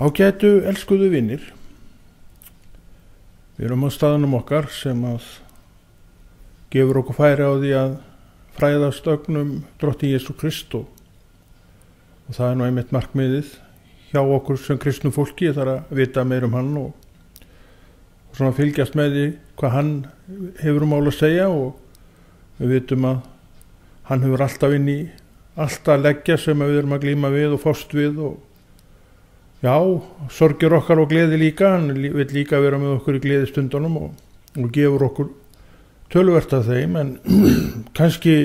Ágætu elskuðu vinir, við erum á staðnum okkar sem að gefur okkur færi á því að fræðast ögnum Drottni Jesú Krist og það er nú einmitt markmiðið hjá okkur sem kristnu fólki, það er að vita meir um hann og svona fylgjast með því hvað hann hefur mál að segja og við vitum að hann hefur alltaf inn í allt að leggja sem við erum að glíma við og fást við og já, sorgir okkar og gleði líka, hann vil líka vera með okkur í gleðistundunum og gefur okkur töluvert af þeim, en kannski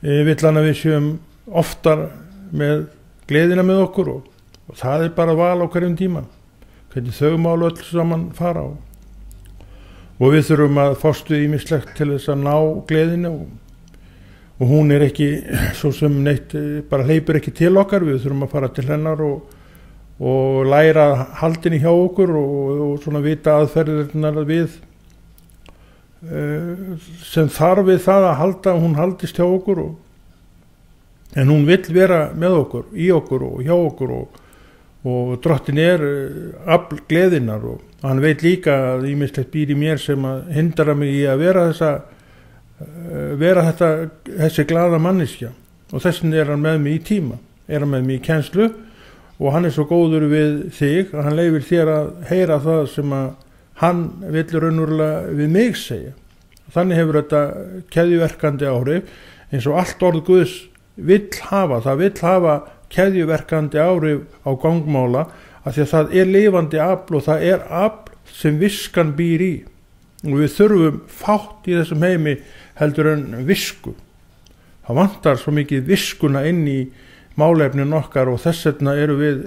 vill hann að við séum oftar með gleðina með okkur og það er bara val á hverjum tíma, hvernig þau málu öll saman fara og við þurfum að fást við ýmislegt til þess að ná gleðinu og hún er ekki svo sem neitt, bara hleypur ekki til okkar, við þurfum að fara til hennar og læra haldinni hjá okkur og svona vita aðferðirnar við sem þarf við það að halda, hún haldist hjá okkur en hún vill vera með okkur, í okkur og hjá okkur og Drottin er afl gleðinnar og hann veit líka að ýmislegt býr í mér sem að hindra mig í að vera þessi glaða manneskja og þessin er hann með mig í tíma, er hann með mig í kennslu og hann er svo góður við þig að hann leyfir þér að heyra það sem að hann vill raunverulega við mig segja. Þannig hefur þetta keðjuverkandi áhrif eins og allt orð Guðs vill hafa, það vill hafa keðjuverkandi áhrif á gangmála af því að það er lifandi afl og það er afl sem viskan býr í og við þurfum fátt í þessum heimi heldur en visku. Það vantar svo mikið viskuna inn í málefnin okkar og þess vegna eru við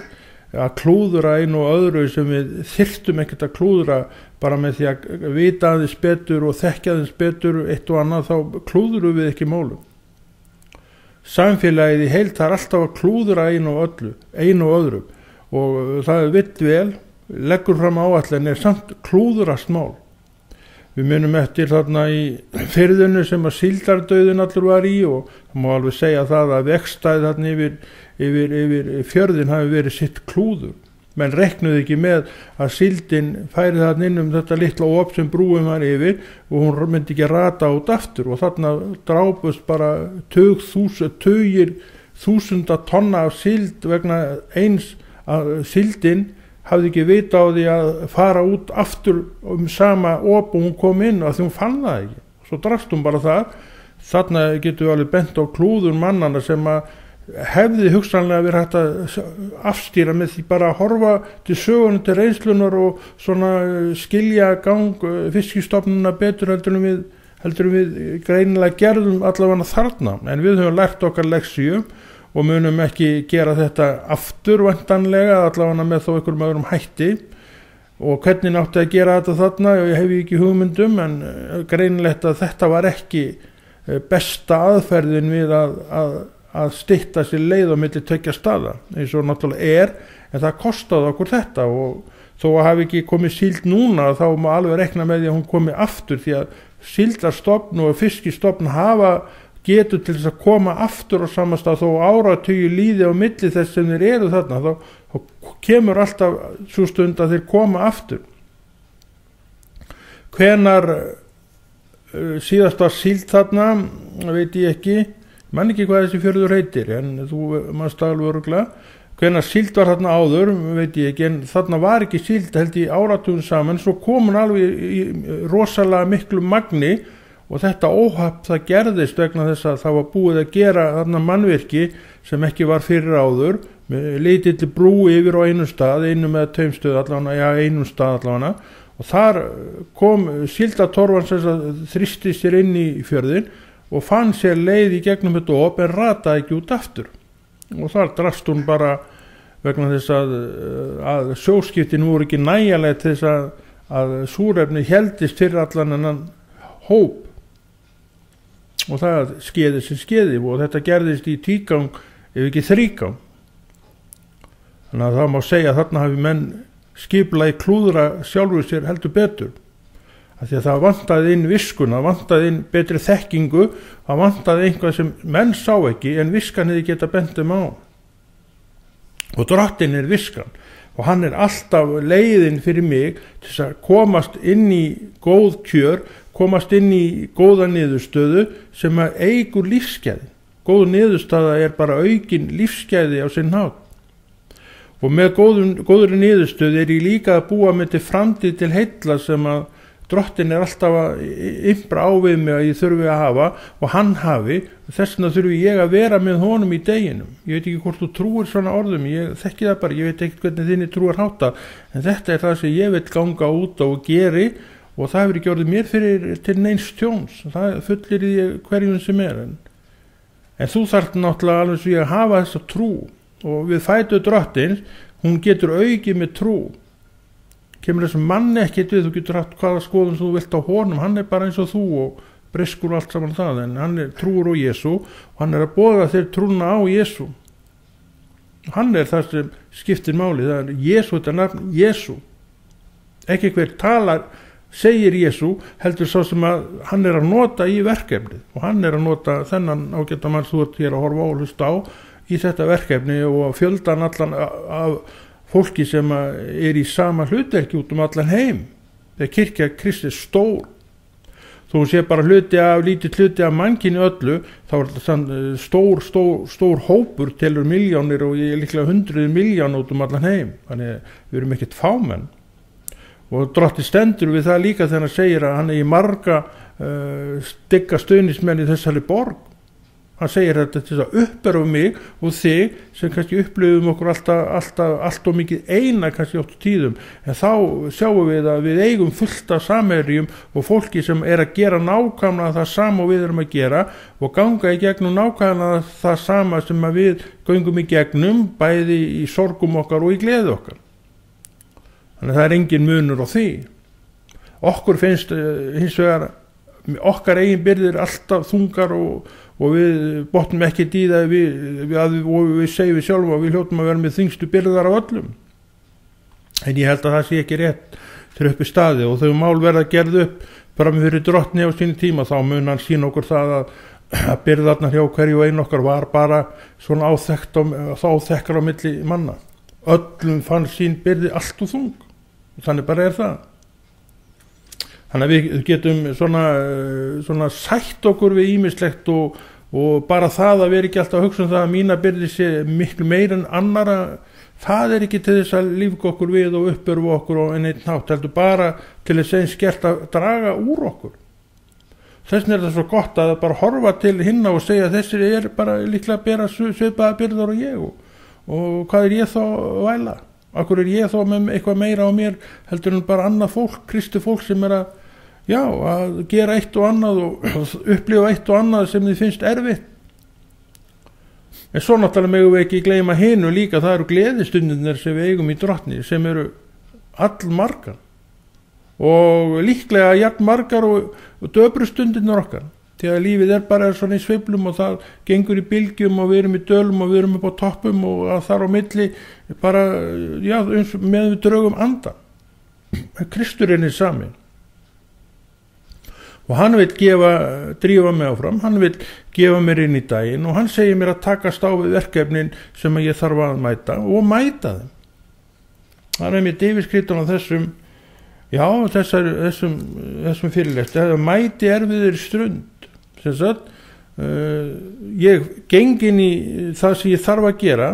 að klúðra einu og öðru sem við þyrftum ekkert að klúðra bara með því að vita aðeins betur og þekkja aðeins betur eitt og annað, þá klúðrum við ekki málum. Samfélagið í heild er alltaf að klúðra einu og öðru og það er vill vel, leggur fram áætlun er samt klúðrast mál. Við munum eftir þarna í firðinu sem að síldardauðin allur var í og það má alveg segja það að vegstæð þarna yfir fjörðin hafi verið sitt klúður. Menn reknuðu ekki með að síldin færi þarna inn þetta litla op sem brúin var yfir og hún myndi ekki rata út aftur og þarna drápust bara tugir þúsunda tonna af síld vegna eins að síldin hafði ekki vita á því að fara út aftur sama op og hún kom inn og því hún fann það ekki. Svo drast hún bara það. Þarna getum við alveg bent á klúður mannana sem að hefði hugsanlega verið hægt að afstýra með því bara að horfa til sögunum til reynslunar og svona skilja gang fiskistofnuna betur heldur en við greinilega gerðum allavega þarna. En við höfum lært okkar leksíu og munum ekki gera þetta aftur væntanlega, allavega með þó einhverjum öðrum hætti og hvernig átti að gera þetta þarna, ég hef ekki hugmyndum en greinilegt að þetta var ekki besta aðferðin við að stytta sér leið á milli tveggja staða eins og náttúrulega en það kostaði okkur þetta og þó að hafi ekki komið síld núna þá má alveg rekna með því að hún komi aftur því að síldarstofn og fiskistofn hafa getur til þess að koma aftur á samastað þó áratugi líði á milli þess sem þeir eru þarna þá kemur alltaf svo stund að þeir koma aftur. Hvenar síðast var síld þarna veit ég ekki, man ekki hvað þessi fjörður heitir en þú manst alveg örugglega. Hvenar síld var þarna áður veit ég ekki en þarna var ekki síld held í áratugum saman svo kom hún alveg í rosalega miklu magni og þetta óhapp það gerðist vegna þess að það var búið að gera þarna mannvirki sem ekki var fyrir áður með lítilli brú yfir á einum stað, einum eða tveim stöð allavega, já einum stað allavega og þar kom síldatorfan sem þrýsti sér inn í fjörðin og fann sér leið í gegnum þetta op en rataði ekki út aftur og þar drast hún bara vegna þess að sjóskiptin voru ekki nægjanlega til þess að súrefni héldist fyrir allan þennan hóp og það skeiði sem skeiði og þetta gerðist í tvígang ef ekki þrígang. Þannig að það má segja að þarna hafi menn skipulagi klúðra sjálfur sér heldur betur. Af því að það vantaði inn viskuna, vantaði inn betri þekkingu, það vantaði einhvað sem menn sá ekki en viskan hefði geta bent á. Og Drottinn er viskan. og hann alltaf leiðin fyrir mig til að komast inn í góð kjör, komast inn í góða niðurstöðu sem að eigur lífsgæði. Góð niðurstaða bara aukin lífsgæði á sinn hátt. Og með góðri niðurstöðu ég líka að búa mig til framtíð til heilla sem að Drottin alltaf að ympra á við mig að ég þurfi að hafa og hann hafi, þess vegna þurfi ég að vera með honum í deginum. Ég veit ekki hvort þú trúir svona orðum, ég þekki það bara, ég veit ekki hvernig þinni trúar hátta, en þetta það sem ég vil ganga út á og geri og það hefur ekki orðið mér fyrir til neins tjóns, það fullir í hverjum sem en þú þarft náttúrulega alveg svo ég að hafa þessa trú og við fætu Drottins, hún getur aukið með trú. Kemur þessum manni ekkert við, þú getur haft hvaða skoðun þú vilt á honum, hann bara eins og þú og breskur og allt saman það, en hann trúur á Jesú og hann að boða þér trúna á Jesú. Hann það sem skiptir máli, það Jesú, þetta nafn Jesú. Ekki hver talar, segir Jesú, heldur sá sem að hann að nota í verkefnið og hann að nota þennan ágæta mann þú hér að horfa á og hlusta á í þetta verkefni og fjöldan allan af fólki sem í sama hlutverki út allan heim. Þegar kirkja Kristi stór. Þú sé bara lítið hluti af mannkynni öllu, þá þetta stór hópur telur milljónir og líklega 100 milljón út allan heim. Þannig við erum ekkert fámenn. Og Drottinn stendur við það líka þegar hann segir að hann í marga stygga stuðningsmenn í þessari borg. Hann segir þetta til að uppbera mig og þig sem kannski upplifum okkur allt og mikið eina kannski oft tíðum. En þá sjáum við að við eigum fullt af samherjum og fólki sem að gera nákvæmlega það sama og við erum að gera og ganga í gegnum nákvæmlega það sama sem að við göngum í gegnum bæði í sorgum okkar og í gleði okkar. Þannig að það engin munur á því. Okkur finnst hins vegar okkar eigin byrðir alltaf þungar og við botnum ekki í það við segjum við sjálfa og við hljótum að vera með þyngstu byrðar af öllum. En ég held að það sé ekki rétt þegar upp í staði og þegar mál verða gerð upp bara með fyrir Drottni á sínu tíma þá mun hann sína okkur það að byrðarnar hjá hverju og einu okkar var bara svona áþekkar á milli manna. Öllum fann sín byrði allt og þung og þannig bara það. Þannig að við getum svona sætt okkur við ýmislegt og bara það að vera ekki alltaf að hugsa það að mína byrði sé miklu meir en annara, það ekki til þess að lífga okkur við og uppörfa okkur og einn nátt, heldur bara til þess eins gert að draga úr okkur. Þess vegna það svo gott að bara horfa til hinna og segja þessir bara líklega að bera svipaða byrðar og ég og hvað ég þá að væla? Akkur ég þá með eitthvað meira á mér heldur en bara annað fólk, kristi fólk sem að gera eitt og annað og upplifa eitt og annað sem þið finnst erfitt. En svo náttúrulega megum við ekki gleyma hinu líka, það eru gleðistundinir sem við eigum í Drottni sem eru allmargar og líklega jafn margar og döbrustundirnar okkar. Því að lífið bara svona í sveiflum og það gengur í bylgjum og við erum í dölum og við erum upp á toppum og þar á milli bara, eins með við draugum andan. Kristurinn samin. Og hann vil drífa mig áfram, hann vil gefa mér inn í daginn og hann segir mér að takast á við verkefnin sem ég þarf að mæta og mæta þeim. Það mér yfirskritan á þessum fyrirlesti, það mæti erfiðir strund. Ég geng inn í það sem ég þarf að gera,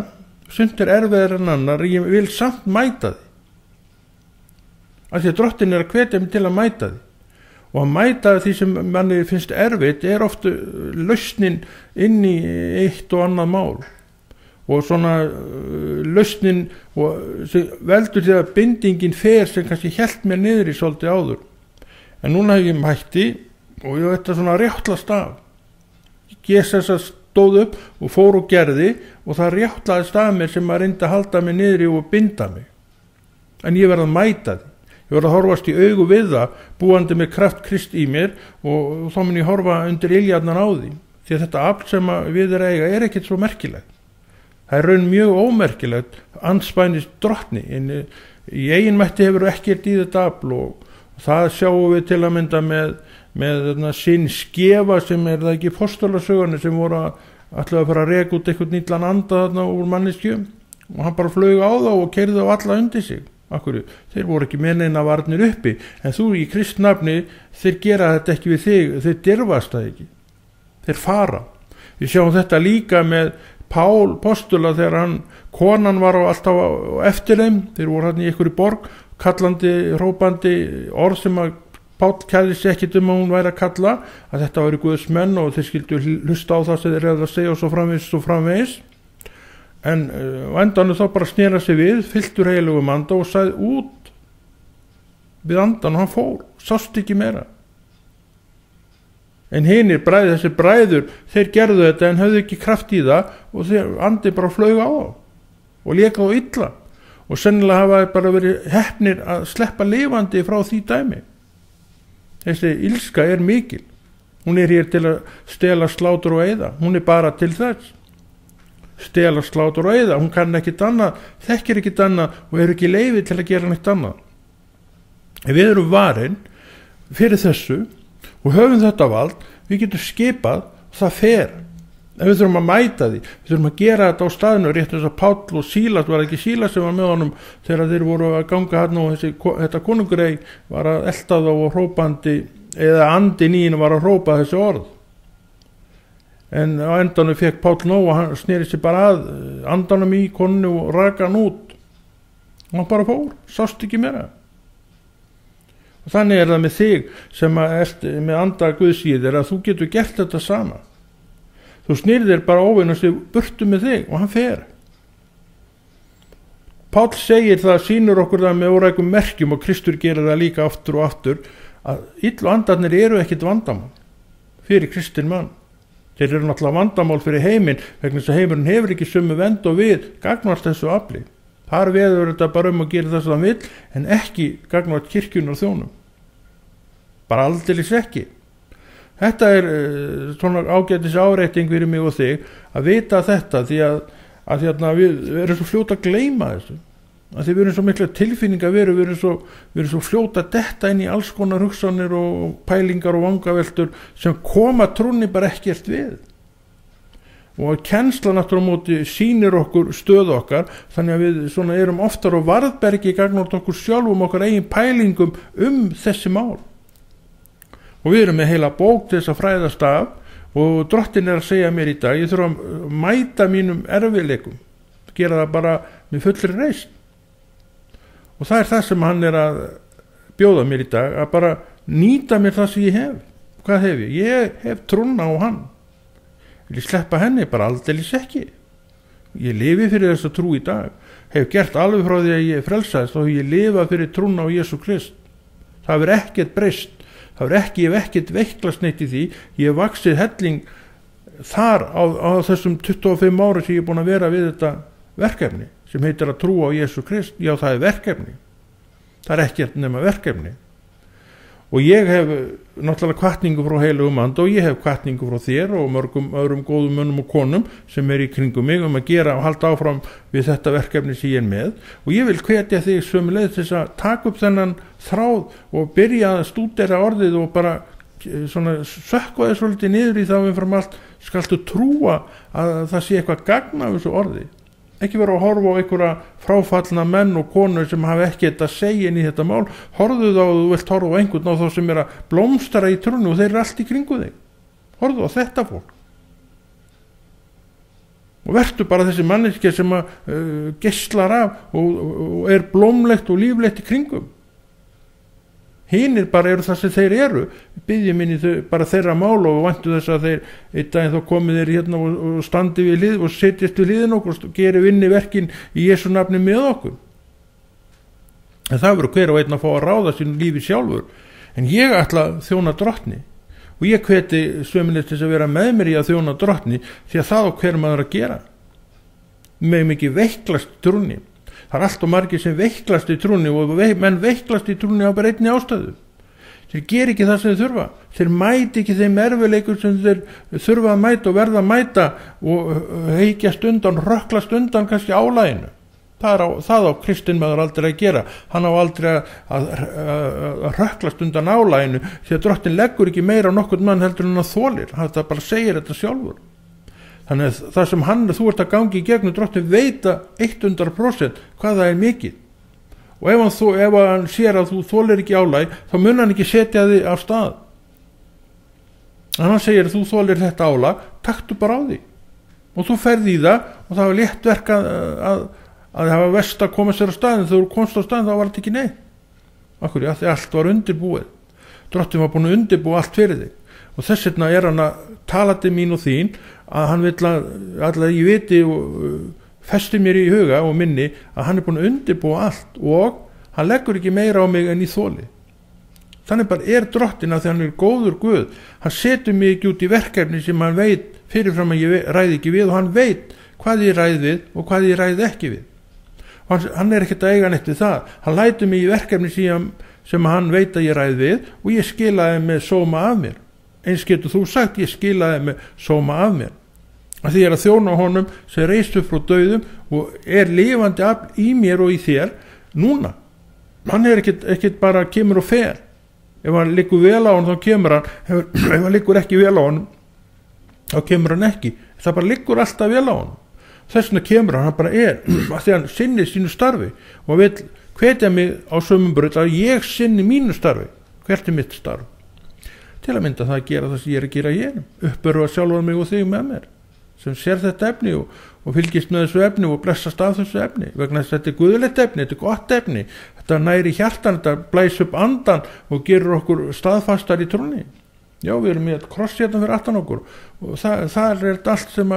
sumt erfiðar en annar, ég vil samt mæta því. Af því að Drottinn að hvetja mig til að mæta því. Og að mæta því sem manni finnst erfitt ofta lausnin inn í eitt og annað mál. Og svona lausnin veldur því að bindingin fer sem kannski hélt mér niður í svolítið áður. En núna hef ég mætti og ég þetta svona rjáttlast af. Ég stóð upp og fór og gerði og það rjáttlaðist af mér sem að reynda að halda mig niður og binda mig. En ég verð að mæta því. Ég verð að horfast í augu við það, búandi með kraft Krist í mér og þá mun ég horfa undir iljarnar á því. Því að þetta afl sem við eiga ekkert svo merkilegt. Það raun mjög ómerkilegt, andspænis Drottni. En í eigin mætti hefur ekkert í þetta afl og það sjáum við til að mynda með sinn skefa sem það ekki postulasögunni sem voru að fara að reka út eitthvað nýtlan anda þarna úr manneskju og hann bara flög á þá og keyrði á alla undir sig. Akkur, þeir voru ekki með neina varnir uppi, en þú í kristnafni, þeir gera þetta ekki við þig, þeir dirfast það ekki, þeir fara. Við sjáum þetta líka með Pál postula þegar konan var alltaf á eftir þeim, þeir voru hann í einhverju borg, kallandi, hrópandi orð sem að Pál kærði sér ekkit að hún væri að kalla, að þetta væri Guðs menn og þeir skildu hlusta á það sem þeir hefði að segja og svo framvegis. En á endanum þá bara snera sig við, fylltur heilugum anda og sagði út við andan og hann fór, sást ekki meira. En hinir þessir bræður, þeir gerðu þetta en höfðu ekki kraft í það og þeir andi bara flög á þá og léka þá illa og sennilega hafa bara verið heppnir að sleppa lifandi frá því dæmi. Þessi ilska er mikil, hún er hér til að stela, slátur og eyða, hún er bara til þess. Stela, slátur og eyða, hún kann ekkit annað, þekkir ekkit annað og er ekki leyfi til að gera neitt annað. Ef við erum varin fyrir þessu og höfum þetta vald, við getum skipað, það fer. En við þurfum að mæta því, við þurfum að gera þetta á staðinu, rétt eins og Páll og Sílas, var ekki Sílas sem var með honum þegar þeir voru að ganga hann og þetta konungrei var að elta þá og hrópandi, eða andin í hennu var að hrópa þessi orð. En á endanum fekk Páll nóg og hann sneri sér bara að andanum í konunu og raka hann út. Og hann bara fór, sást ekki meira. Og þannig er það með þig sem ert með anda Guðs í þér að þú getur gert þetta sama. Þú snýrðir bara óvinnast burtu með þig og hann fer. Páll segir það, sýnur okkur það með órækum merkjum og Kristur gerir það líka aftur og aftur að illu andarnir eru ekkit vandamál fyrir kristin mann. Þeir eru náttúrulega vandamál fyrir heiminn vegna þess að heimurinn hefur ekki sömu vend og við gagnvart þessu afli. Þar veður þetta bara að gera það sem það vill en ekki gagnvart kirkjun og þjónum. Bara aldeilis ekki. Þetta er svona ágætis áreiting fyrir mig og þig að vita þetta því að við erum svo fljóta að gleyma þessu. Að því við erum svo mikla tilfinninga við erum svo fljóta að detta inn í alls konar hugsanir og pælingar og vangaveltur sem koma trúnni bara ekkert við. Og kennslan aftur á móti sýnir okkur stöðu okkar þannig að við svona erum oftar á varðbergi gagnvart okkur sjálfum okkar eigin pælingum þessi mál. Og við erum með heila bók til þess að fræðast af og Drottinn er að segja mér í dag, ég þurfa að mæta mínum erfiðleikum, gera það bara með fullri reisn. Og það er það sem hann er að bjóða mér í dag, að bara nýta mér það sem ég hef. Hvað hef ég? Ég hef trúna á hann. Vil ég sleppa henni? Bara aldeilis ekki. Ég lifi fyrir þess að trú í dag. Hef gert alveg frá því að ég frelsaðist og ég lifa fyrir trúna á Jesú Krist. Það verður ekkert breyst. Ég hef ekkert veiklast neitt í því, ég hef vaxið helling þar á þessum 25 ára sem ég er búin að vera við þetta verkefni sem heitir að trúa á Jesú Krist. Já, það er verkefni, það er ekkert nema verkefni. Og ég hef náttúrulega hvatningu frá heilugum anda og ég hef hvatningu frá þér og mörgum öðrum góðum mönnum og konum sem er í kringum mig að gera og halda áfram við þetta verkefni sem ég er með og ég vil hvetja þig sömuleiðis til þess að taka upp þennan þráð og byrja að stúdera orðið og bara svona sökkva þess svolítið niður í það umfram allt skaltu trúa að það sé eitthvað gagn af þessu orði. Ekki vera að horfa á einhverja fráfallna menn og konur sem hafa ekkert að segja inn í þetta mál. Horfðu þá og þú vilt horfa á einhvern á þá sem er að blómstara í trúnni og þeir eru allt í kringu þig. Horfðu á þetta fólk. Og vertu bara þessi manneskja sem geislar af og er blómlegt og líflegt í kringum. Hinir bara eru það sem þeir eru. Biðjum inn í bara þeirra mál og væntu þess að þeir einn daginn þá komið þeir hérna og standi við hlið og setjast við hliðin okkur og geri vinni verkin í Jesú nafni með okkur. En það verður hver og einn að fá að ráða sín lífi sjálfur. En ég ætla að þjóna Drottni og ég hveti sömuleiðis til að vera með mér í að þjóna Drottni því að það á hver maður að gera. Með mikið veiklast trúnni. Það er allt og margir sem veiklast í trúnni og menn veiklast í trúnni á bara einni ástæðu. Þeir ger ekki það sem þeir þurfa. Þeir mæti ekki þeim erfiðleikum sem þeir þurfa að mæta og verða að mæta og heikjast undan, röklast undan kannski álaginu. Það á kristinn maður aldrei að gera. Hann á aldrei að röklast undan álaginu því að Drottinn leggur ekki meira á nokkurn mann heldur en að þolir. Það bara segir þetta sjálfur. Þannig að það sem þú ert að gangi í gegnum, Drottinn veita 100% hvað það er mikið. Og ef hann sér að þú þolir ekki álag, þá mun hann ekki setja þig af stað. En hann segir að þú þolir þetta álag, taktu bara á því. Og þú ferð í það, og það var létt verk að það var verst að koma sér á staðin. Þegar þú komst á staðin, þá var þetta ekki neitt. Akkur, ja, því allt var undirbúið. Drottinn var búin að undirbúa allt fyrir þig. Og þess vegna er hann að tala til mín og þín, að hann vill að ég viti og festi mér í huga og minni að hann er búin að undirbúa allt og hann leggur ekki meira á mig en í þoli. Þannig bara er Drottinn að því hann er góður Guð. Hann setur mig ekki út í verkefni sem hann veit fyrirfram að ég ræði ekki við, og hann veit hvað ég ræði við og hvað ég ræði ekki við. Og hann er ekkert að eiga neitt við það. Hann lætur mig í verkefni sem hann veit að ég ræði við, og ég skilaði með sóma af mér. Eins getur þú sagt, ég skilaði með sóma af mér. Að því ég er að þjóna honum sem reist upp frá dauðum og er lifandi afl í mér og í þér núna. Hann er ekkert bara kemur og fer. Ef hann liggur vel á hann, þá kemur hann. Ef hann liggur ekki vel á hann, þá kemur hann ekki. Það bara liggur alltaf vel á hann. Þess vegna kemur hann bara er. Að því hann sinnir sínu starfi og vil hvetja mig á sömum braut að ég sinni mínu starfi. Hvert er mitt starf? Til að mynda það að gera það sem ég er að gera hér. Uppörfa sjálfan mig og þig með mér, sem sér þetta efni og fylgist með þessu efni og blessast af þessu efni, vegna þess að þetta er guðlegt efni, þetta er gott efni, þetta næri hjartan, þetta blæs upp andan og gerur okkur staðfastar í trúnni. Já, við erum með kross hérna fyrir aftan okkur og það er allt sem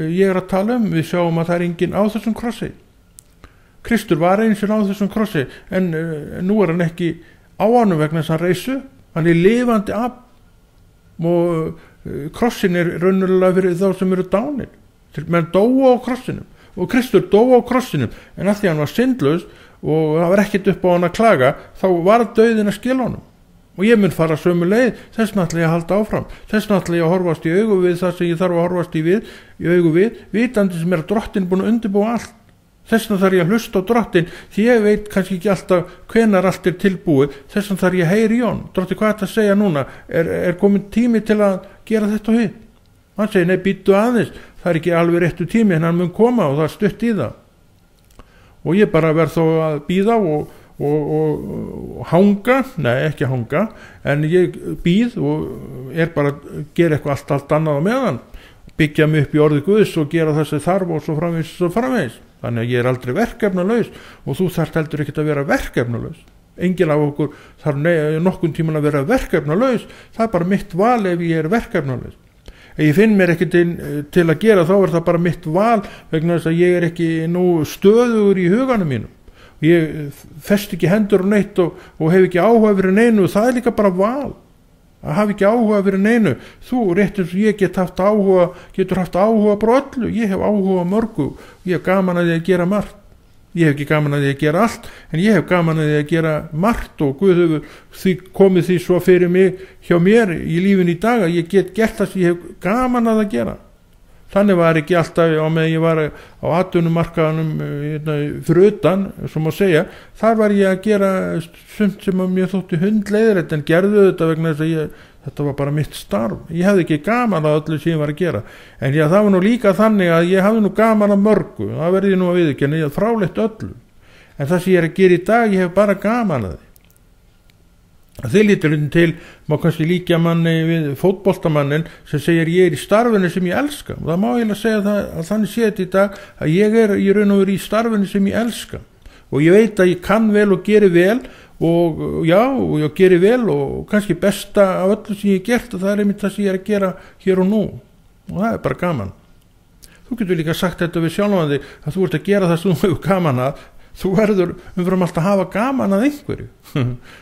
ég er að tala um. Við sjáum að það er enginn á þessum krossi. Kristur var eins og á þessum krossi, en nú er hann ekki á honum vegna þess að hann reisu. Hann er lifandi af, og krossin er raunverulega fyrir þá sem eru dánir. Menn dóu á krossinum, og Kristur dóu á krossinum, en að því hann var syndlaus og það var ekkert upp á hann að klaga, þá var dauðinn að skila honum. Og ég mun fara sömu leið, þess vegna ætla ég að halda áfram, þess vegna ætla ég að horfast í augu við það sem ég þarf að horfast í augu við, vitandi sem er að Drottinn búin að undirbúa allt. Þess vegna þarf ég að hlusta á Drottinn, því ég veit kannski ekki alltaf hvenar allt er tilbúið. Þess vegna þarf ég að heyra í honum. Drottinn, hvað er þetta að segja núna? Er komin tími til að gera þetta og hitt? Hann segir, nei, bíddu aðeins, það er ekki alveg réttu tími, en hann mun koma og það er stutt í það. Og ég bara verð þó að bíða og hanga, nei, ekki hanga, en ég bíð og er bara að gera eitthvað allt annað á meðan, byggja mig upp í orði Guðs og gera það sem þarf og svo framvegis. Þannig að ég er aldrei verkefnalaus, og þú þarft heldur ekkert að vera verkefnalaus. Enginn af okkur þarf nokkun tíman að vera verkefnalaus. Það er bara mitt val ef ég er verkefnalaus. Ef ég finn mér ekki til að gera, þá er það bara mitt val, vegna þess að ég er ekki nú stöðugur í huganum mínum. Ég fest ekki hendur og neitt og hef ekki áhuga fyrir neinu, og það er líka bara val. Að hafa ekki áhuga fyrir neinu. Þú, rétt eins og ég getur haft áhuga bara öllu. Ég hef áhuga mörgu. Ég hef gaman að því að gera margt. Ég hef ekki gaman að því að gera allt, en ég hef gaman að því að gera margt, og Guð hefur komið því svo fyrir mig hjá mér í lífinu í dag að ég get gert það sem ég hef gaman að gera. Þannig var ekki alltaf á meðan ég var á atvinnumarkaðanum fyrir utan, sem að segja, þar var ég að gera sumt sem að mér þótti hundleiðilegt, en gerðu þetta vegna þess að þetta var bara mitt starf. Ég hefði ekki gaman að öllu sem ég var að gera, en það var nú líka þannig að ég hafði nú gaman að mörgu, það verði ég nú að viðurkenna, ég hafði fráleitt öllu, en það sem ég er að gera í dag, ég hef bara gaman að því. Þið lítur til, má kannski líka manni við fótboltamannin sem segir ég er í starfinu sem ég elska, og það má ég segja það, að þannig sé þetta í dag að ég er í raun og veru í starfinu sem ég elska, og ég veit að ég kann vel og geri vel og ég geri vel og kannski besta af öllu sem ég hef gert, og það er einmitt það sem ég er að gera hér og nú, og það er bara gaman. Þú getur líka sagt þetta við sjálfan þig að þú ert að gera það sem þú hefur gaman að. Þú verður umfram alltaf að hafa gaman að einhverju.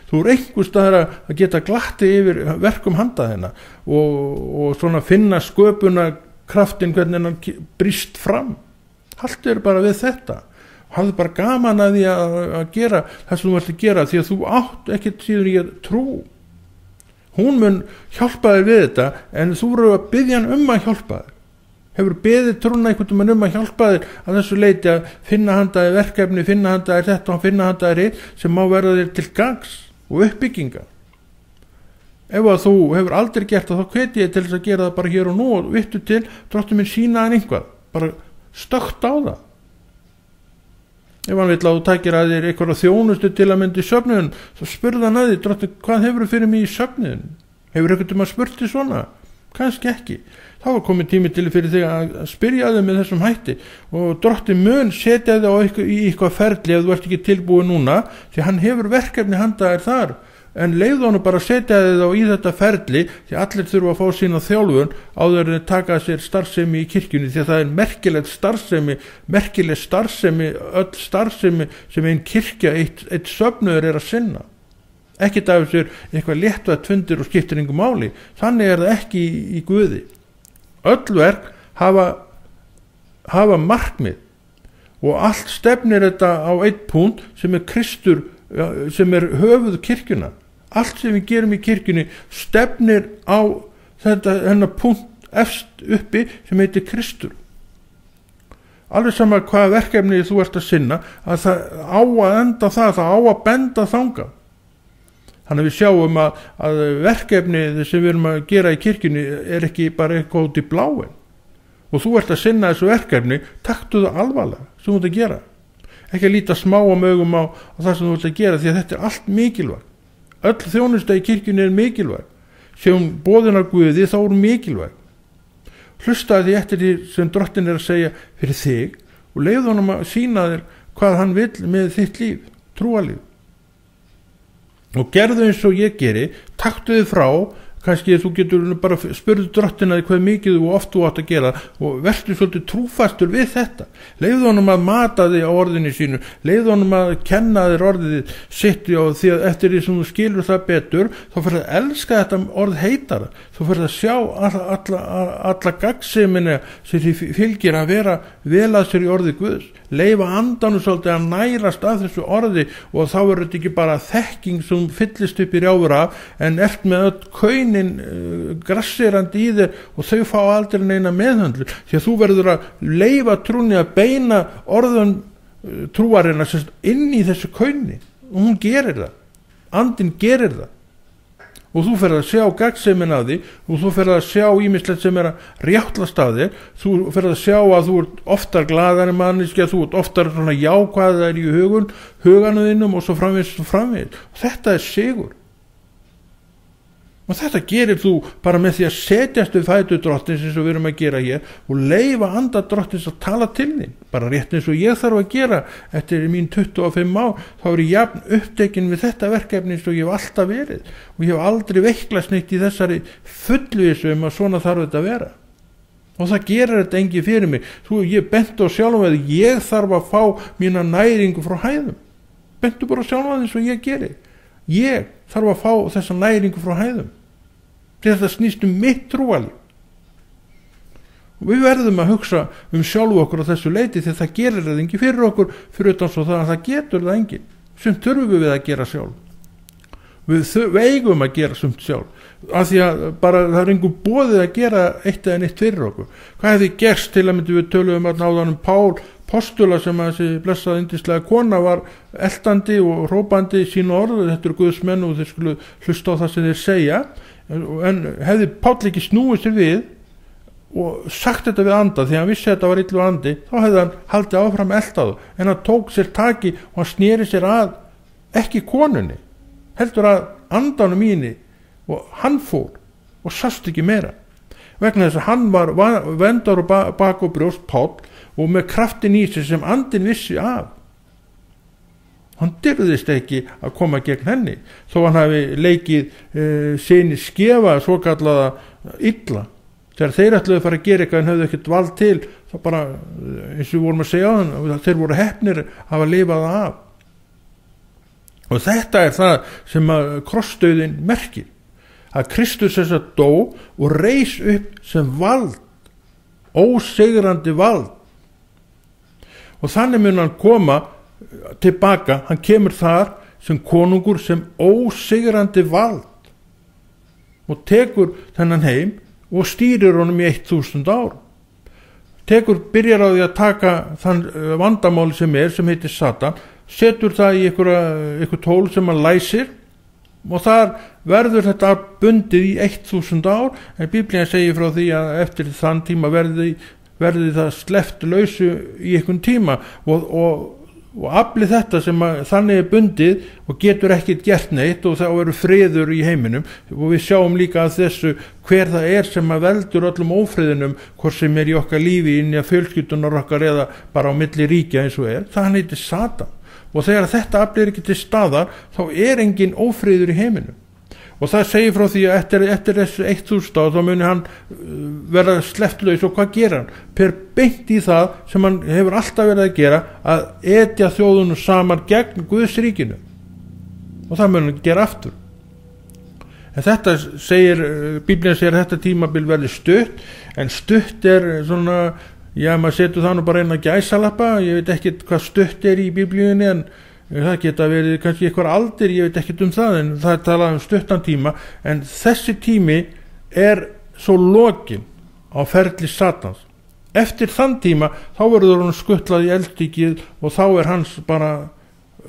Þú er einhver staðar að geta glatti yfir verkum handa þina og svona finna sköpuna kraftin hvernig hann brýst fram. Haltu þér bara við þetta. Hafðu bara gaman að því að gera það sem þú ert að gera, því að þú átt ekkert síður í að trú. Hún mun hjálpa þér við þetta, en þú eru að biðja hann um að hjálpa þér. Hefur beðið trúna einhvern veginn um að hjálpa þér að þessu leiti að finna handa þér verkefni, finna handa þér þetta og finna handa þér hitt sem má verða þér til gangs og uppbygginga. ef að þú hefur aldrei gert það, þá hveti ég til þess að gera það bara hér og nú og vittu til, Drottinn minn sýna hann einhvað, bara stökkt á það. Ef hann vill að þú takir að þér eitthvað þjónustu til að myndi í söfnuðin, þá spurði hann að því, Drottinn, hvað hefur fyrir mig í söfnuðin? Hefur eitthvað spurt þig svona? Kannski ekki. Þá var komið tími til fyrir þig að spyrja þig með þessum hætti og Drottinn mun setja þig í eitthvað ferli ef þú ert ekki tilbúið núna, því hann hefur verkefni handa þér þar. En leiðu hann bara að setja þig í þetta ferli, því allir þurfa að fá sína þjálfun áður en taka sér starfsemi í kirkjunni, því að það er merkileg starfsemi, öll starfsemi sem einn kirkja, eitt söfnuður að sinna. Ekki af sér eitthvað léttvægt fundir og skiptir engu máli. Þannig það ekki í Guði. Öll verk hafa markmið og allt stefnir þetta á einn punkt sem Kristur, sem höfuð kirkjuna. Allt sem við gerum í kirkjunni stefnir á þennan punkt efst uppi sem heitir Kristur. Alveg sama hvað verkefni þú ert að sinna, að það á að enda það á að benda þanga. Þannig að við sjáum að verkefni sem við erum að gera í kirkjunni er ekki bara eitthvað út í bláin. Og þú ert að sinna þessu verkefni, taktu það alvarlega sem þú ert að gera. Ekki að líta smáum augum á það sem þú ert að gera, því að þetta allt mikilvægt. Öll þjónusta í kirkjunni mikilvæg. Sem boðunar Guði þá mikilvæg. Hlustaði því eftir því sem Drottinn að segja fyrir þig og leyfðu honum að sýna þér hvað hann vill með þitt líf, trúarlíf. Og gerðu eins og ég geri, taktu þið frá, kannski þú getur bara spurðu Drottinn að hvað mikið og oft þú átt að gera og vertu svolítið trúfastur við þetta. Leyfðu honum að mata þig á orðinu sínu, leyfðu honum að kenna þér orðið sitt og því að eftir því sem þú skilur það betur, þá fyrir að elska þetta orð heitara. Þú fyrir að sjá alla gagnsemina sem því fylgir að vera vel að sér í orði Guðs. Leyfa andanum svolítið að nærast af þessu orði og þá verður þetta ekki bara þekking sem fyllist upp í rjáfur af en ert með öll kaunin grassirandi í þér og þau fá aldrei neina meðhöndlu því að þú verður að leyfa trúni að beina orðun trúarinnar inn í þessu kauni og hún gerir það, andin gerir það og þú ferð að sjá gagnsemin af því og þú ferð að sjá ýmislegt sem að rjáttlast af þér, þú ferð að sjá að þú ert oftar glaðari manneskja, þú ert oftar svona jákvæðar í huganuðinum og svo framvegis og framvegis. Þetta er sigur. Og þetta gerir þú bara með því að setjast við fætur Drottins eins og við erum að gera hér og leyfa anda Drottins að tala til þín. Bara rétt eins og ég þarf að gera eftir mín 25 ár, þá er ég jafn upptekinn við þetta verkefni eins og ég hef alltaf verið. Og ég hef aldrei veiklast neitt í þessari fullvísu að svona þarf þetta að vera. Og það gerir þetta engi fyrir mig. Ég benti á sjálfum að ég þarf að fá mína næringu frá hæðum. Bentu bara sjálfum að eins og ég geri. Ég þarf að fá þessa næringu frá hæðum. Þetta snýst mitt trúarlíf. Og við verðum að hugsa sjálfu okkur á þessu leiti því það gerir það engi fyrir okkur fyrir utan svo það getur það engin. Sumt þurfum við að gera sjálf. Við eigum að gera sumt sjálf. Af því að bara það er engum boðið að gera eitt eða neitt fyrir okkur. Hvað hefði gerst til að myndi við töluðum að náðanum Pál postula sem að þessi blessaða yndislega kona var eltandi og hrópandi sín orð, þetta eru Guðs menn og þeir skulu hlusta á það sem þeir segja, en hefði Páll ekki snúið sér við og sagt þetta við anda því að hann vissi að þetta var illu andi, þá hefði hann haldið áfram eltaðu, en hann tók sér taki og hann sneri sér að ekki konunni, heldur að andanum íni og hann fór og sást ekki meira vegna þess að hann var vendar og bak og brjóst Páll og með kraftin í sig sem andin vissi af. Hann dyrðist ekki að koma gegn henni þó hann hafi leikið sinni skefa svo kallaða illa. Þegar þeir ætluðu að fara að gera eitthvað en höfðu ekkert vald til þá bara, eins og við vorum að segja á hann, þeir voru heppnir að hafa lifað af. Og þetta er það sem að krossdauðin merkir. Að Kristus þess að dó og reis upp sem vald, ósigrandi vald. Og þannig mun hann koma tilbaka, hann kemur þar sem konungur, sem ósigrandi vald og tekur þennan heim og stýrir honum í 1000 ár. Byrjar á því að taka þann vandamáli sem heitir Satan, setur það í einhver tól sem hann læsir og þar verður þetta bundið í 1000 ár, en Biblían segir frá því að eftir þann tíma verði það sleppt lausu í einhvern tíma og afli þetta sem þannig er bundið og getur ekkert gert neitt, og þá eru friður í heiminum, og við sjáum líka að þessu hver það er sem veldur öllum ófriðinum, hvort sem er í okkar lífi, inn í fjölskyldunar okkar eða bara á milli ríkja eins og það heitir Satan, og þegar þetta afli er ekki til staðar þá er engin ófriður í heiminum. Og það segir frá því að eftir þessu 1000 ár þá muni hann verða slepptlaus, og hvað gerir hann? Per beint í það sem hann hefur alltaf verið að gera, að etja þjóðunum saman gegn Guðs ríkinu, og það muni hann gera aftur. En þetta Biblían segir að þetta tímabil verði stutt, en stutt er svona, já, maður setur það nú bara inn að gæsalappa, ég veit ekki hvað stutt er í Biblíunni, en það geta verið kannski eitthvað aldir, ég veit ekkert það, en það er talað stuttan tíma, en þessi tími er svo lokin á ferli Satans. Eftir þann tíma þá verður hann skuttlað í eldíkið, og þá er hans bara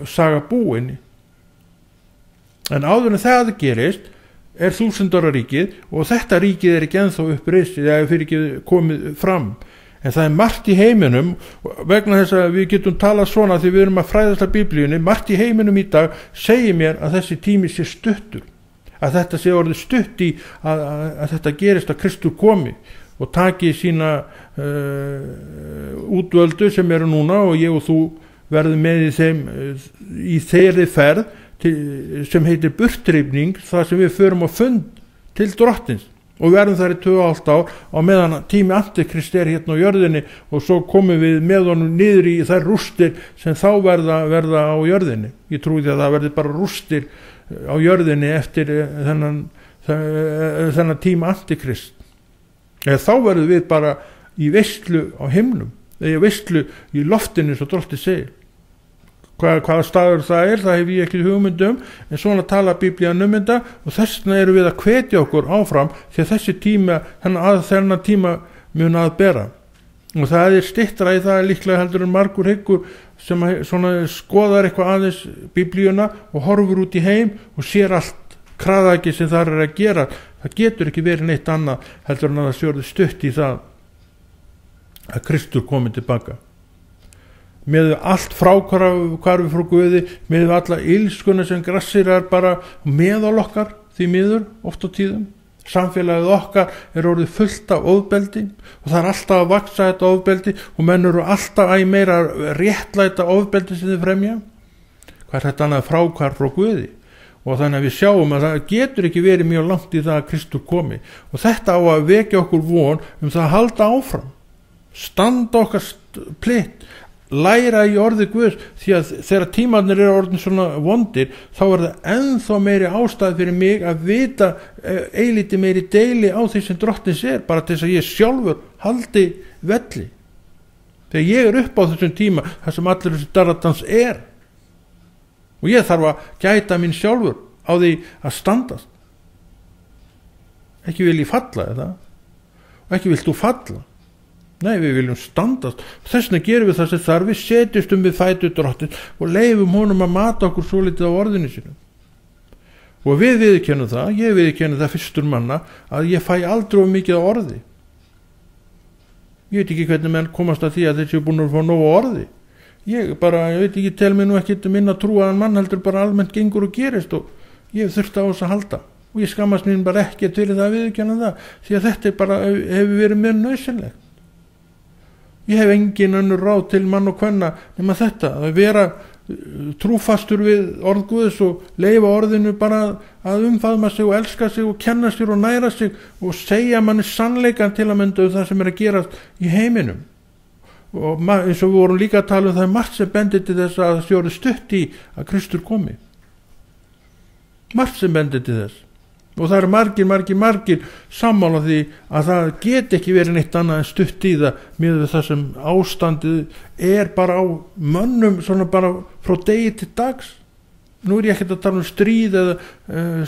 saga búin. En áður en það gerist er 1000 ára ríkið, og þetta ríkið er ekki ennþá uppreisið, eða fyrir ekki komið fram. En það er margt í heiminum, vegna þess að við getum talað svona því við erum að fræðast af Biblíunni, margt í heiminum í dag segir mér að þessi tími sé stuttur, að þetta sé orðið stutt í að þetta gerist að Kristur komi og taki sína útvöldu sem eru núna, og ég og þú verðum með í þeirri ferð sem heitir burtreifning, þar sem við förum á fund til Drottins, og við verðum þar í 2,5 ár á meðan tími Antikrist er hérna á jörðinni, og svo komum við með honum niður í þær rústir sem þá verða á jörðinni. Ég trúi því að það verði bara rústir á jörðinni eftir þennan tíma Antikrist. Eða þá verðum við bara í veislu á himnum, eða veislu í loftinu, svo Drottinn segir. Hvaða staður það er, það hef ég ekki hugmyndum, en svona tala Biblían þetta, og þessna erum við að hvetja okkur áfram, því að þessi tíma, þennan tíma mun að bera. Og það er styttra í það líklega heldur en margur hyggur sem svona skoðar eitthvað aðeins Biblíuna og horfur út í heim og sér allt kraðaki sem þar er að gera. Það getur ekki verið neitt annað heldur en að það sjóður stutt í það að Kristur komið tilbaka. Með allt fráhvarf frá Guði, með alla illskuna sem grassirar bara meðal okkar, því miður oft á tíðum. Samfélagið okkar er orðið fullt af ofbeldi, og það er alltaf að vaksa þetta ofbeldi, og menn eru alltaf að meira réttlæta ofbeldi sem þið fremja. Hvað er þetta annað fráhvarf frá Guði? Og þannig að við sjáum að það getur ekki verið mjög langt í það að Kristur komi, og þetta á að vekja okkur von það að halda áfram, standa okkar plitt, læra í orði Guðs, því að þegar tímarnir eru orðin svona vondir, þá er það ennþá meiri ástæð fyrir mig að vita eilítið meiri deili á því sem Drottins er, bara til þess að ég sjálfur haldi velli. Þegar ég er upp á þessum tíma, þar sem allir þessi darratans er, og ég þarf að gæta mín sjálfur á því að standast. Ekki vil ég falla, eða? Og ekki vilt þú falla? Nei, við viljum standast. Þess vegna gerum við það sem þarf, við setjumst við fætur Drottins og leifum honum að mata okkur svo litið á orðinu sínum. Og við viðurkennum það, ég viðurkenni það fyrstur manna, að ég fæ aldrei of mikið á orði. Ég veit ekki hvernig menn komast að því að þessi er búin að fá nógu orði. Ég veit ekki, tel mig nú ekki minna trú að mann heldur bara almennt gengur og gerist, og ég þurfti á þess að halda. Og ég skammast mín bara ekki fyrir það að viðurkenna það, því að þetta bara hefur verið mér nauðsynlegt. Ég hef engin önnur ráð til mann og kvenna nema þetta, að vera trúfastur við orð Guðs og leyfa orðinu bara að umfaðma sig og elska sig og kenna sér og næra sig og segja manni sannleikan til að mynda það sem er að gerast í heiminum. Og eins og við vorum líka að tala það er margt sem bendir til þess að það sjóri stutt í að Kristur komi. Margt sem bendir til þess. Og það eru margir sammála því að það get ekki verið neitt annað en stutt í það með það sem ástandið er bara á mönnum svona bara frá degi til dags. Nú er ég ekkert að tala um stríð eða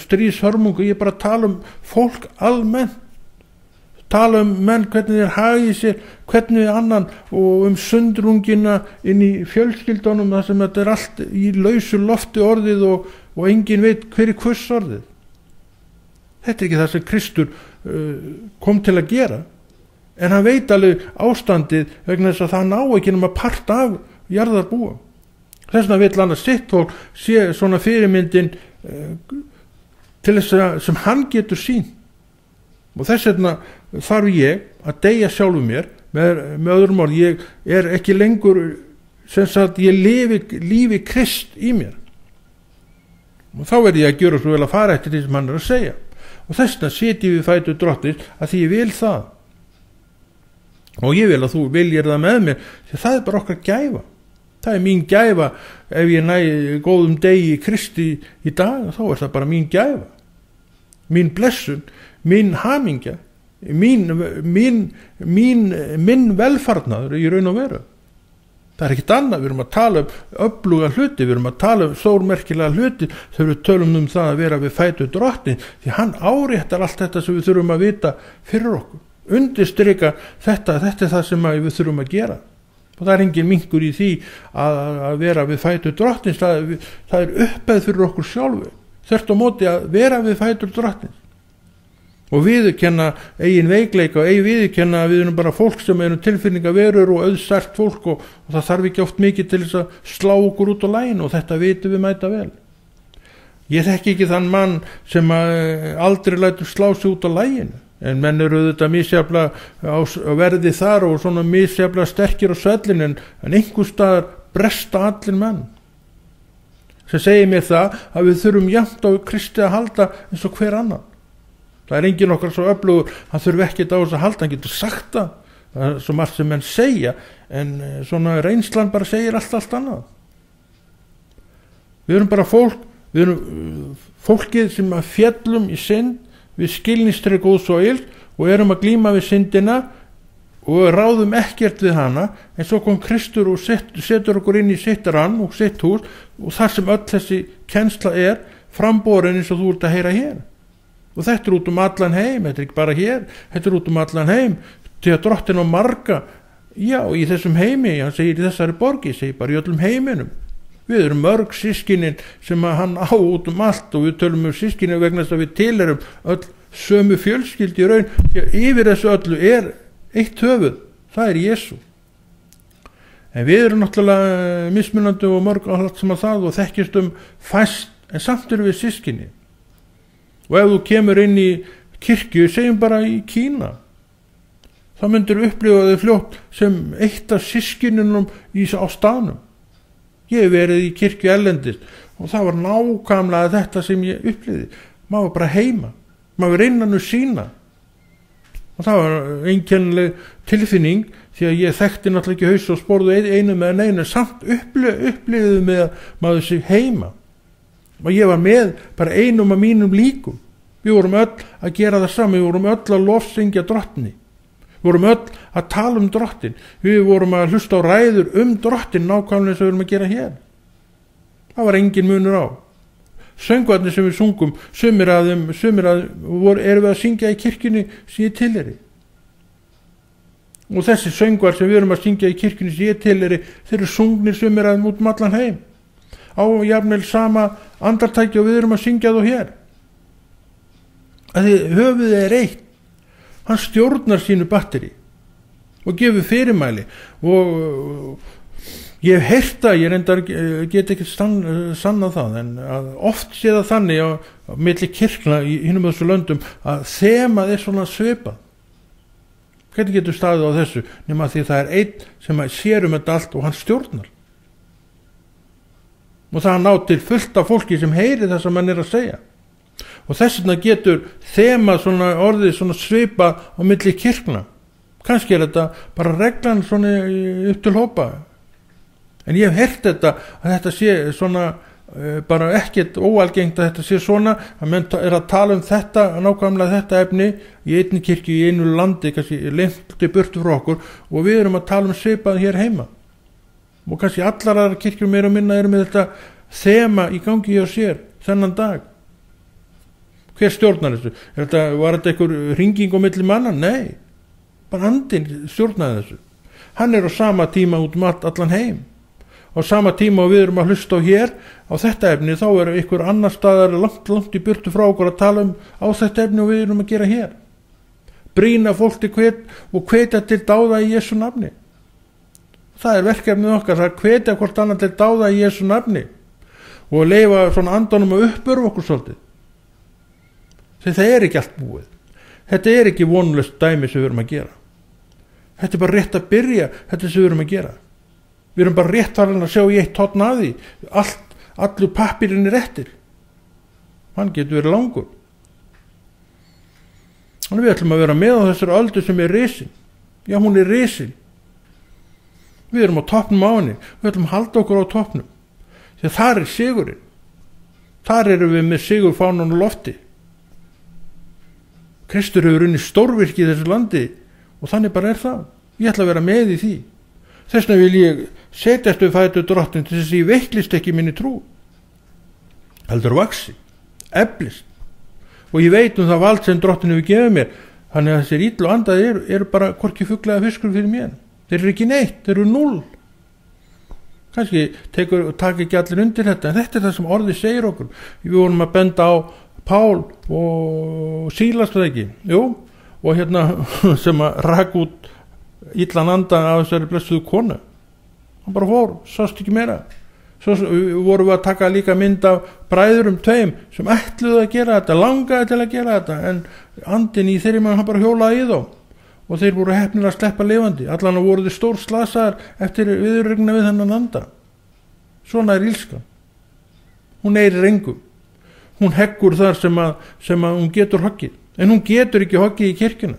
stríðshörmungu, ég er bara að tala um fólk almennt, tala um menn hvernig þeir hagi sér, hvernig annan, og sundrungina inn í fjölskyldunum, það sem þetta er allt í lausu lofti orðið, og og enginn veit hver er kursorðið. Þetta er ekki það sem Kristur kom til að gera, en hann veit alveg ástandið vegna þess að það ná ekki nema part af jarðarbúa. Þess vegna vill hann að sitt fólk sé svona fyrirmyndin til þess að sem hann getur sín. Og þess vegna þarf ég að deyja sjálfu mér, með öðrum orð, ég er ekki lengur sem sagt ég lifi lífi Krist í mér. Og þá verð ég að gjöra svo vel að fara eftir því sem hann er að segja. Og þess vegna sit ég við fætur Drottins að því ég vil það. Og ég vil að þú viljir það með mér, því það er bara okkar gæfa. Það er mín gæfa ef ég næ góðum degi í Kristi í dag, þá er það bara mín gæfa. Mín blessun, mín hamingja, minn velfarnaður í raun og veru. Það er ekkert annað, við erum að tala öfluga hluti, við erum að tala stórmerkilega hluti þegar við tölum það að vera við fætur Drottins, því hann áréttar allt þetta sem við þurfum að vita fyrir okkur. Undirstrika þetta er það sem við þurfum að gera. Og það er engin minkur í því að vera við fætur Drottins, það er uppeð fyrir okkur sjálfu, þvert á móti að vera við fætur Drottins. Og viðurkenna eigin veikleika og viðurkenna að við erum bara fólk sem erum tilfinningaverur og auðsært fólk og það þarf ekki oft mikið til þess að slá okkur út á laginu og þetta vitum við mæta vel. Ég þekki ekki þann mann sem aldrei lætur slá sig út á laginu, en menn eru þetta misjaflega á verði þar og svona misjaflega sterkir á svellinu, en einhvers staðar bresta allir menn. Sem segir mér það að við þurfum jafnt á Kristi að halda eins og hver annan. Það er enginn okkar svo öflugur, hann þurfi ekkert á þess að halda, hann getur sagt það er svo margt sem menn segja, en svona reynslan bara segir allt annað. Við erum bara fólkið sem að fjallum í synd, við skilnistri góðs og ill og erum að glíma við syndina og ráðum ekkert við hana, en svo kom Kristur og setur okkur inn í sitt rann og sitt hús og þar sem öll þessi kennsla er framborin eins og þú ert að heyra hér. Og þetta er út allan heim, þetta er ekki bara hér, þetta er út allan heim, til að Drottinn á marga, já, í þessum heimi, hann segir í þessari borgi, segir bara í öllum heiminum. Við erum mörg sískinin sem að hann á út allt og við tölum sískinin vegna þess að við tilerum öll sömu fjölskyldi í raun, því að yfir þessu öllu er eitt höfuð, það er Jesú. En við erum náttúrulega mismunandi og mörg allt sem að það og þekkjast fæst, en samt erum við sískinin. Og ef þú kemur inn í kirkju, segjum bara í Kína, þá myndir upplifa þau fljótt sem eitt af systkinunum á staðnum. Ég hef verið í kirkju erlendis og það var nákvæmlega þetta sem ég upplifði. Maður var bara heima, maður var innan sína. Og það var einkennileg tilfinning, því að ég þekkti náttúrulega ekki haus og sporðu einu með einu, samt upplifði með að maður sig heima. Og ég var með bara einum af mínum líkum. Við vorum öll að gera það saman, við vorum öll að lofsyngja Drottni. Við vorum öll að tala Drottin. Við vorum að hlusta á ræður Drottin nákvæmlega sem við vorum að gera hér. Það var engin munur á. Söngvarnir sem við sungum, sumir að erum við að syngja í kirkjunni sem ég tilheyri. Og þessi söngvar sem við erum að syngja í kirkjunni sem ég tilheyri, þeir eru sungnir sumir að út allan heim. Á jafnvel sama andartæki og við erum að syngja þú hér. Að því höfuðið er eitt. Hann stjórnar sínu batteri og gefur fyrirmæli og ég hef heyrt það, ég reyndar get ekki sannað það, en oft sé það þannig á milli kirkna í hinum þessu löndum að þemað er svona svipað. Hvernig getur staðið á þessu nema því það er einn sem sér þetta allt og hann stjórnar. Og það ná til fullt af fólki sem heyri það sem hann er að segja. Og þess vegna getur þema svona orðið svona svipa á milli kirkna. Kannski er þetta bara reglan svona upp til hópa. En ég hef heyrt þetta að þetta sé svona bara ekkert óalgengt að þetta sé svona að menn er að tala þetta, nákvæmlega þetta efni í einni kirkju í einu landi, kannski lengt burtu frá okkur og við erum að tala svipað hér heima. Og kannski allar aðrar kirkjur meira og minna eru með þetta þema í gangi hjá sér þennan dag. Hver stjórnar þessu? Var þetta einhver hringing á milli manna? Nei, bara andinn stjórnaði þessu. Hann er á sama tíma út allan heim á sama tíma og við erum að hlusta á hér á þetta efni, þá er ykkur annar staðar langt í burtu frá okkur að tala á þetta efni og við erum að gera hér. Brýna fólk til og hvetja til dáða í Jesú nafni. Það er verkefnið okkar, það er hvetja hvort annar til dáða í Jesú nafni og leyfa svona andanum að uppörfa okkur svolítið. Þegar það er ekki allt búið. Þetta er ekki vonlust dæmi sem við erum að gera. Þetta er bara rétt að byrja, þetta sem við erum að gera. Við erum bara rétt að sjá í eitt horn að því. Allur pappírinn er eftir. Hann getur verið langur. Þannig við ætlum að vera með á þessari öldu sem er risin. Já, hún er risin. Við erum á toppnum á henni. Við ætlum að halda okkur á toppnum. Þegar þar er sigurinn. Þar erum við með sigurfánan og lofti. Kristur hefur unnið stórvirki í þessu landi og þannig bara er það. Ég ætla að vera með í því. Þess vegna vil ég setjast við fætur Drottinn til þess að ég veiklist ekki minni trú. Heldur vaxi, eflist. Og ég veit það vald sem Drottinn hefur gefið mér. Þannig að þessir illu andaði eru bara hvorki fugl eða fiskur fyrir mér. Þeir eru ekki neitt, þeir eru 0. Kannski taka ekki allir undir þetta, en þetta er það sem orðið segir okkur. Við vorum að benda á Pál og Sílas það ekki, jú, og sem að rak út illan anda af þessari blessuðu konu. Hann bara fór, sást ekki meira. Svo vorum við að taka líka mynd af bræðurum 2 sem ætluðu að gera þetta, langaði til að gera þetta, en andinn í þeirri mann hann bara hjólaði í þá og þeir voru heppnir að sleppa lifandi. Allan að voru þeir stór slasaðar eftir viðurregna við þennan anda. Svona er ílskan. Hún eirir engum. Hún heggur þar sem að hún getur hoggið. En hún getur ekki hoggið í kirkjuna.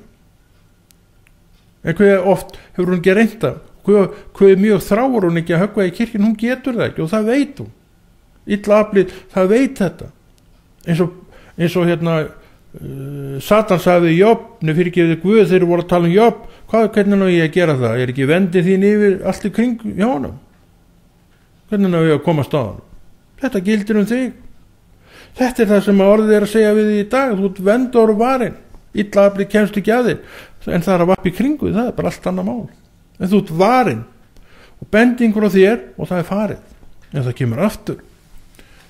En hvað oft hefur hún ekki reynt það? Hvað mjög þráur hún ekki að höggva í kirkjuna? Hún getur það ekki og það veit hún. Illa aflið, það veit þetta. Eins og Satan sagði Jobb, fyrirgefðu Guð þeir voru að tala Jobb. Hvernig ná ég að gera það? Er ekki vendið þín yfir allt í kring hjá honum? Hvernig ná ég að komast á hann? Þetta gildir þig. Þetta er það sem orðið er að segja við í dag. Þú ert vendur og varin. Illa aflið kemst ekki að þér. En það er að vappa í kringu, það er bara allt annað mál. En þú ert varin. Og bendingur á þér og það er farið. En það kemur aftur.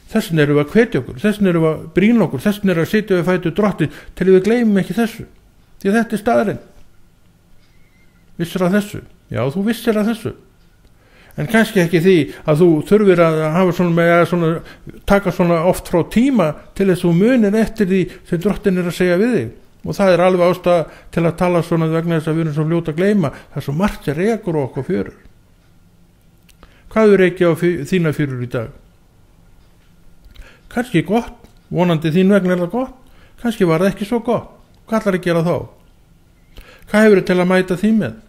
Þessin erum við að hvetja okkur. Þessin erum við að brýna okkur. Þessin erum við að sitja við fætur Drottinn til við gleymum ekki þessu. Því að þetta er staðurinn. Vissir að þessu? Já, þú vissir að þessu. En kannski ekki því að þú þurfir að hafa taka svona oft frá tíma til þess að þú munir eftir því sem Drottinn er að segja við þig. Og það er alveg ástæða til að tala svona vegna þess að við erum svo fljóta að gleyma. Það er svo margt sem rekur okkur fjörur. Hvað er ekki á þína fjörur í dag? Kannski gott, vonandi þín vegna er það gott. Kannski var það ekki svo gott. Hvað ætlar að gera þá? Hvað hefur til að mæta því með?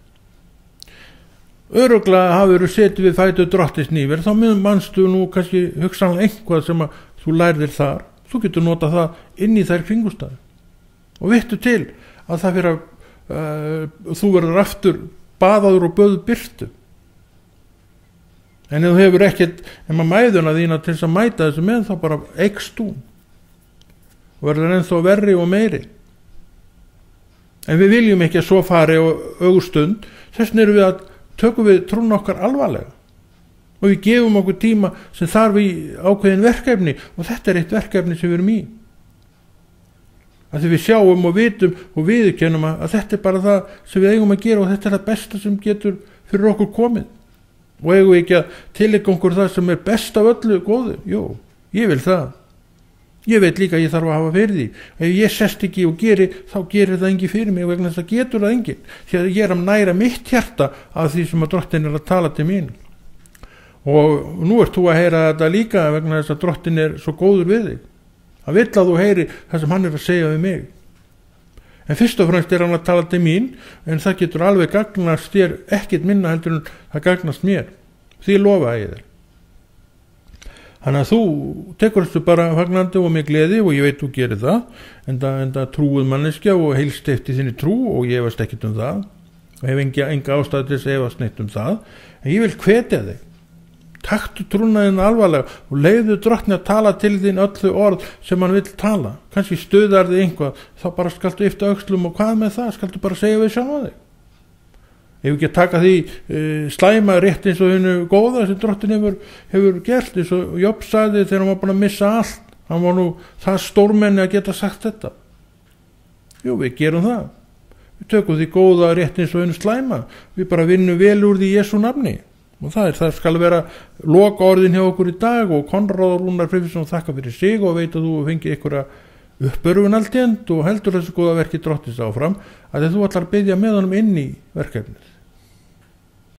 Örugglega hafur þú setið við fætur Drottins nýver, þá manstu nú kannski hugsanlega einhvað sem að þú lærðir þar. Þú getur notað það inn í þær kringustæður. Og vittu til að það fyrir að þú verður aftur baðaður og böðu byrtu. En ef þú hefur ekkert mæðuna þína til þess að mæta þessu með, þá bara eykst þú og verður ennþá verri og meiri. En við viljum ekki að svo fari á augustund. Þess vegna tökum við trún okkar alvarlega og við gefum okkur tíma sem þarf í ákveðin verkefni og þetta er eitt verkefni sem við erum í. Að því við sjáum og vitum og viðurkennum að þetta er bara það sem við eigum að gera og þetta er það besta sem getur fyrir okkur komið. Og eigum við ekki að tileinka okkur það sem er best af öllu góðu? Jú, ég vil það. Ég veit líka að ég þarf að hafa fyrir því. Ef ég sest ekki og geri, þá gerir það engin fyrir mig vegna þess að getur það engin. Því að ég er að næra mitt hjarta af því sem að Drottinn er að tala til mín. Og nú ert þú að heyra þetta líka vegna þess að Drottinn er svo góður við þig. Hann vill að þú heyri það sem hann er að segja við mig. En fyrst og fremst er hann að tala til mín, en það getur alveg gagnast þér ekkert minna heldur en það gagnast mér. Því lofa ég þér. Þannig að þú tekur þessu bara fagnandi og með gleði og ég veit þú gerir það, enda trúið manneskja og heilst eftir þinni trú og ég efast ekkert það og hef enga ástæðu til þess að efast neitt það, en ég vil hvetja þig. Taktu trúnaðinn alvarlega og leyfðu Drottni að tala til þín öll þau orð sem hann vill tala. Kannski stuðar þig einhvað, þá bara skaltu yfta öxlum og hvað með það, skaltu bara segja við sjálfa þig. ef ekki að taka því slæma rétt eins og hennu góða sem drottin hefur gert, eins og Jobb sagði þegar hann var búin að missa allt, hann var nú það stórmenni að geta sagt þetta. Jú, við gerum það, við tökum því góða rétt eins og hennu slæma, við bara vinnum vel úr því Jesú nafni, og það skal vera loka orðin hjá okkur í dag. Og Konráð Rúnar Friðfinnsson þakka fyrir sig og veit að þú fengir einhverja uppörfun alltént og heldur þessu góða verki drottins áfram, að þú ætlar að biðja með honum inn í verkefnið.